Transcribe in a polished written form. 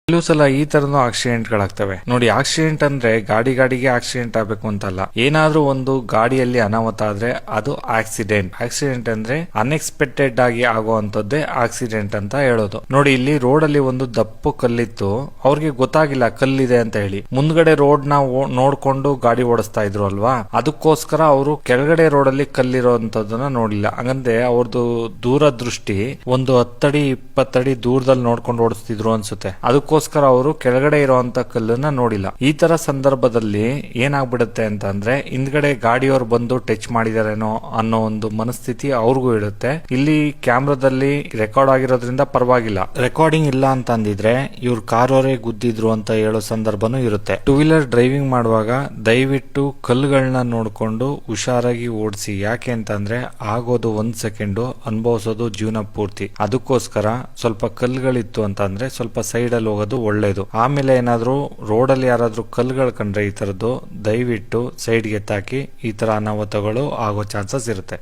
ಕೆಲವು ಸಲ ಈ ತರನು ಆಕ್ಸಿಡೆಂಟ್ಗಳಾಗ್ತವೆ ನೋಡಿ. ಆಕ್ಸಿಡೆಂಟ್ ಅಂದ್ರೆ ಗಾಡಿಗೆ ಆಕ್ಸಿಡೆಂಟ್ ಆಗ್ಬೇಕು ಅಂತಲ್ಲ, ಏನಾದ್ರೂ ಒಂದು ಗಾಡಿಯಲ್ಲಿ ಅನಾಹುತ ಆದ್ರೆ ಅದು ಆಕ್ಸಿಡೆಂಟ್. ಆಕ್ಸಿಡೆಂಟ್ ಅಂದ್ರೆ ಅನ್ಎಕ್ಸ್ಪೆಕ್ಟೆಡ್ ಆಗಿ ಆಗುವಂತದ್ದೇ ಆಕ್ಸಿಡೆಂಟ್ ಅಂತ ಹೇಳೋದು. ನೋಡಿ, ಇಲ್ಲಿ ರೋಡ್ ಅಲ್ಲಿ ಒಂದು ದಪ್ಪು ಕಲ್ಲಿತ್ತು, ಅವ್ರಿಗೆ ಗೊತ್ತಾಗಿಲ್ಲ ಕಲ್ಲಿದೆ ಅಂತ ಹೇಳಿ. ಮುಂದ್ಗಡೆ ರೋಡ್ ನ ನೋಡ್ಕೊಂಡು ಗಾಡಿ ಓಡಿಸ್ತಾ ಇದ್ರು ಅಲ್ವಾ, ಅದಕ್ಕೋಸ್ಕರ ಅವರು ಕೆಳಗಡೆ ರೋಡ್ ಅಲ್ಲಿ ಕಲ್ಲಿರೋಂಥದ್ದನ್ನ ನೋಡಿಲ್ಲ. ಹಂಗಂದ್ರೆ ಅವ್ರದ್ದು ದೂರದೃಷ್ಟಿ ಒಂದು 10 ಅಡಿ 20 ಅಡಿ ದೂರದಲ್ಲಿ ನೋಡ್ಕೊಂಡು ಓಡಿಸ್ತಿದ್ರು ಅನ್ಸುತ್ತೆ. ಅದಕ್ಕೋಸ್ಕರ ಅವರು ಕೆಳಗಡೆ ಇರುವಂತ ಕಲ್ಲನ್ನ ನೋಡಿಲ್ಲ. ಈ ತರ ಸಂದರ್ಭದಲ್ಲಿ ಏನಾಗ್ಬಿಡುತ್ತೆ ಅಂತ ಅಂದ್ರೆ ಹಿಂದ್ಗಡೆ ಗಾಡಿಯವರು ಬಂದು ಟಚ್ ಮಾಡಿದಾರೇನೋ ಅನ್ನೋ ಒಂದು ಮನಸ್ಥಿತಿ ಅವ್ರಿಗೂ ಇರುತ್ತೆ. ಇಲ್ಲಿ ಕ್ಯಾಮ್ರಾದಲ್ಲಿ ರೆಕಾರ್ಡ್ ಆಗಿರೋದ್ರಿಂದ ಪರವಾಗಿಲ್ಲ. ರೆಕಾರ್ಡಿಂಗ್ ಇಲ್ಲ ಅಂತ ಅಂದಿದ್ರೆ ಇವ್ರ ಕಾರ್ ಅವರೇ ಗುದ್ದಿದ್ರು ಅಂತ ಹೇಳೋ ಸಂದರ್ಭನೂ ಇರುತ್ತೆ. ಟೂ ವೀಲರ್ ಡ್ರೈವಿಂಗ್ ಮಾಡುವಾಗ ದಯವಿಟ್ಟು ಕಲ್ಲುಗಳನ್ನ ನೋಡ್ಕೊಂಡು ಹುಷಾರಾಗಿ ಓಡಿಸಿ. ಯಾಕೆ ಅಂತಂದ್ರೆ ಆಗೋದು 1 ಸೆಕೆಂಡು, ಅನುಭವಿಸೋದು ಜೀವನ ಪೂರ್ತಿ. ಅದಕ್ಕೋಸ್ಕರ ಸ್ವಲ್ಪ ಕಲ್ಲುಗಳಿತ್ತು ಅಂತ ಅಂದ್ರೆ ಸ್ವಲ್ಪ ಸೈಡ್ ಅಲ್ಲಿ ಹೋಗೋದು ಒಳ್ಳೇದು. ಆಮೇಲೆ ಏನಾದ್ರೂ ರೋಡ್ ಅಲ್ಲಿ ಯಾರಾದ್ರೂ ಕಲ್ಲುಗಳು ಕಂಡ್ರೆ ಈ ತರದ್ದು ದಯವಿಟ್ಟು ಸೈಡ್ಗೆ ಎತ್ತಾಕಿ. ಈ ತರ ಅನಾಹುತಗಳು ಆಗೋ ಚಾನ್ಸಸ್ ಇರುತ್ತೆ.